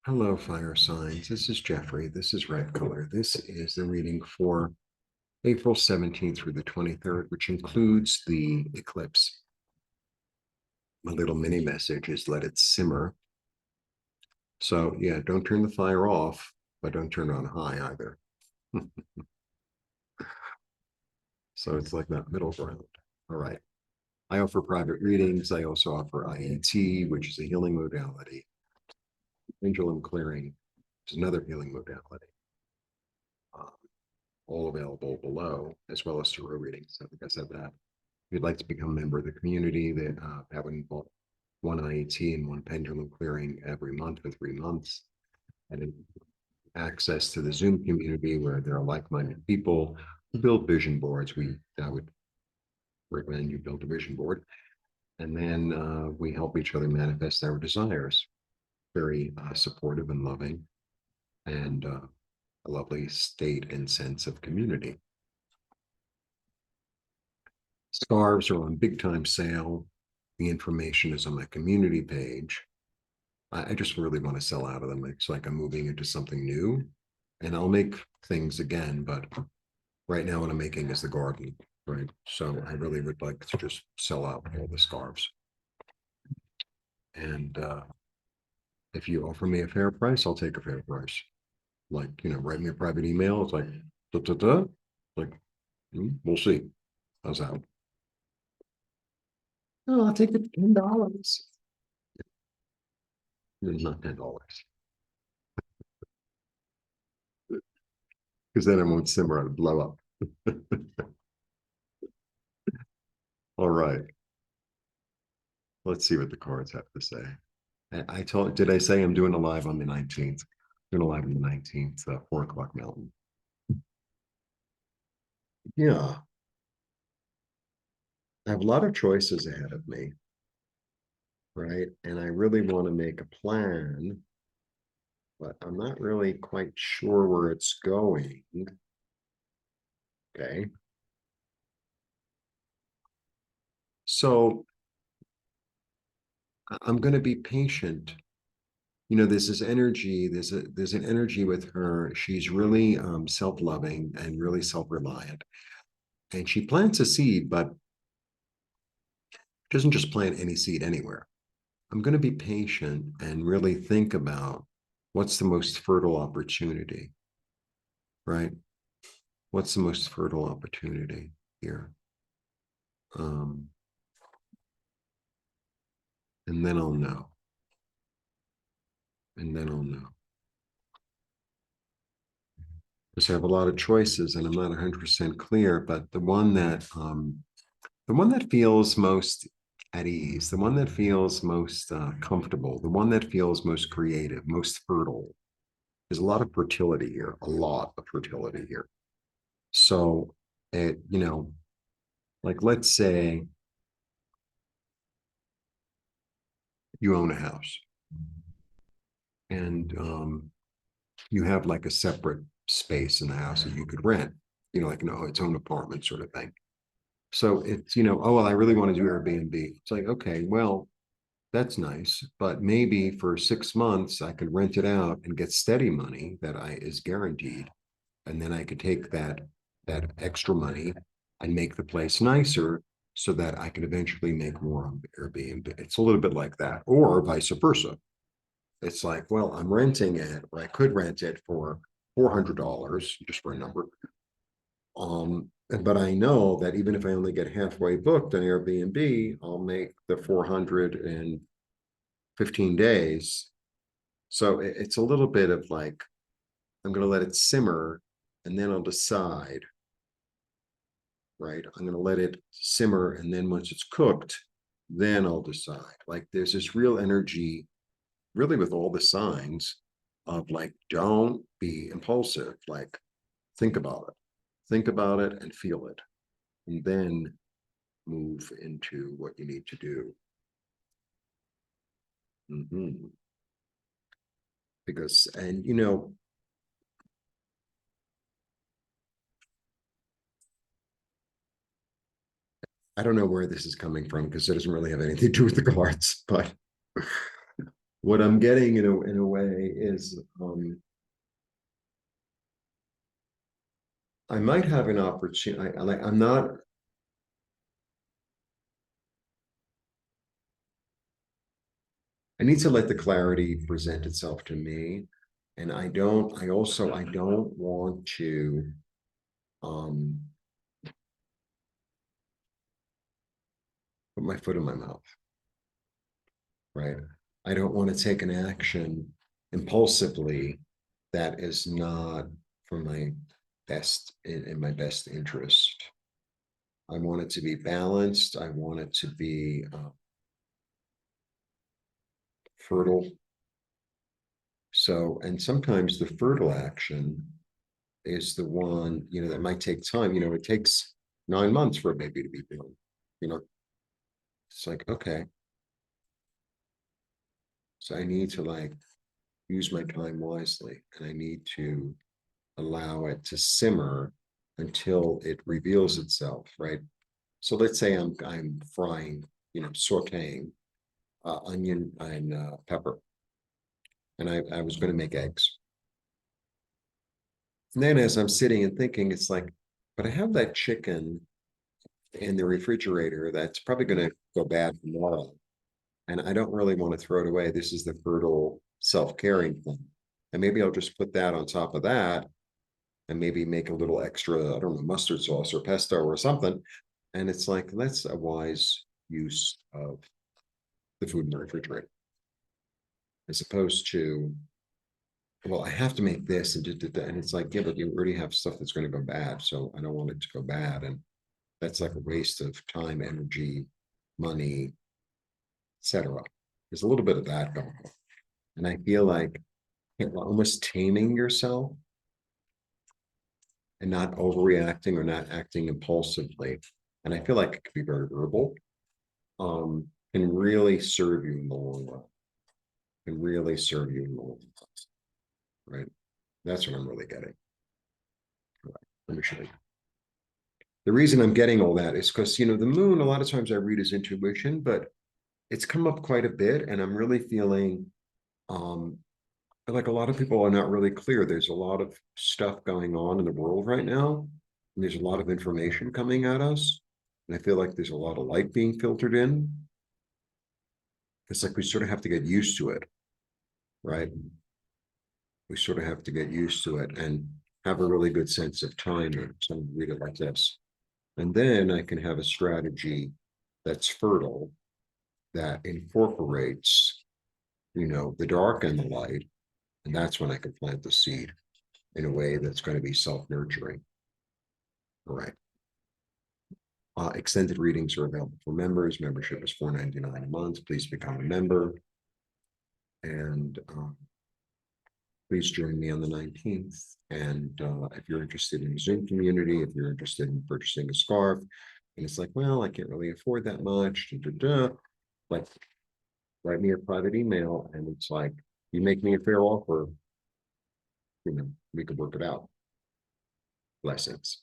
Hello, fire signs. This is Jeffrey. This is Ripecolor. This is the reading for April 17th through the 23rd, which includes the eclipse. My little mini message is let it simmer. So, yeah, don't turn the fire off, but don't turn it on high either. So it's like that middle ground. All right. I offer private readings. I also offer IET, which is a healing modality. Pendulum clearing is another healing modality. Um, all available below, as well as tarot readings. I think I said that. If you'd like to become a member of the community, that would involve one IET and one pendulum clearing every month for 3 months, and access to the Zoom community where there are like-minded people who build vision boards. I would recommend you build a vision board, and then we help each other manifest our desires. Very supportive and loving, and a lovely state and sense of community. Scarves are on big time sale. The information is on my community page. I just really want to sell out of them. It's like I'm moving into something new, and I'll make things again, but right now what I'm making is the garden, right? So I really would like to just sell out all the scarves. And if you offer me a fair price, I'll take a fair price. Like, write me a private email. It's like, da, da, da. Like, we'll see. How's that? Oh, I'll take it for $10. Not $10. Because then it won't simmer and blow up. All right. Let's see what the cards have to say. Did I say I'm doing a live on the 19th? Doing a live on the 19th, 4 o'clock Mountain. Yeah. I have a lot of choices ahead of me, right? And I really want to make a plan, but I'm not really quite sure where it's going. Okay. So I'm going to be patient. There's this energy, there's an energy with her. She's really self-loving and really self-reliant. And she plants a seed, but doesn't just plant any seed anywhere. I'm going to be patient and really think about what's the most fertile opportunity, right? What's the most fertile opportunity here? Um, and then I'll know. And then I'll know. Because I have a lot of choices and I'm not 100% clear, but the one that feels most at ease, the one that feels most comfortable, the one that feels most creative, most fertile. There's a lot of fertility here, a lot of fertility here. So, like let's say you own a house and you have like a separate space in the house that you could rent, like its own apartment sort of thing. So it's, oh, well, I really want to do Airbnb. It's like, okay, well, that's nice, but maybe for 6 months I could rent it out and get steady money that is guaranteed, and then I could take that extra money and make the place nicer so that I could eventually make more on Airbnb. It's a little bit like that, or vice versa. It's like, well, I'm renting it, or I could rent it for $400, just for a number. But I know that even if I only get halfway booked on Airbnb, I'll make the 400 in 15 days. So it's a little bit of like, I'm going to let it simmer and then I'll decide, right? I'm going to let it simmer. And then once it's cooked, then I'll decide. Like there's this real energy, really with all the signs of like, don't be impulsive. Like, think about it. Think about it and feel it. And then move into what you need to do. Because, and I don't know where this is coming from because it doesn't really have anything to do with the cards, but what I'm getting in a way is I might have an opportunity. I'm not. I need to let the clarity present itself to me. And I don't want to um put my foot in my mouth, right? I don't want to take an action impulsively that is not for my best in my best interest. I want it to be balanced. I want it to be fertile. So, and sometimes the fertile action is the one, that might take time. It takes 9 months for a baby to be born. It's like, okay. So I need to use my time wisely, and I need to allow it to simmer until it reveals itself, right? So let's say I'm frying, sauteing onion and pepper, and I was going to make eggs. And then as I'm sitting and thinking, it's like, but I have that chicken in the refrigerator that's probably going to go bad tomorrow. And I don't really want to throw it away. This is the fertile self-caring thing. And maybe I'll just put that on top of that and maybe make a little extra, I don't know, mustard sauce or pesto or something. And it's like, that's a wise use of the food in the refrigerator, as opposed to, well, I have to make this and just did that. And it's like, yeah, but you already have stuff that's going to go bad. So I don't want it to go bad. And that's like a waste of time, energy, money, etc. There's a little bit of that going on. And I feel like almost taming yourself and not overreacting or not acting impulsively. And I feel like it could be very verbal, can really serve you in the long run. Can really serve you in the long run. Right. That's what I'm really getting. Right. Let me show you. The reason I'm getting all that is because, the moon, a lot of times I read as intuition, but it's come up quite a bit. And I'm really feeling like a lot of people are not really clear. There's a lot of stuff going on in the world right now. And there's a lot of information coming at us. And I feel like there's a lot of light being filtered in. It's like we sort of have to get used to it, right? We sort of have to get used to it and have a really good sense of timing. So I'm read it like this. And then I can have a strategy that's fertile, that incorporates, the dark and the light. And that's when I can plant the seed in a way that's going to be self-nurturing. All right. Extended readings are available for members. Membership is $4.99 a month. Please become a member. And please join me on the 19th. And if you're interested in the Zoom community, if you're interested in purchasing a scarf, and it's like, well, I can't really afford that much, like, write me a private email, and it's like, you make me a fair offer, we could work it out. Blessings.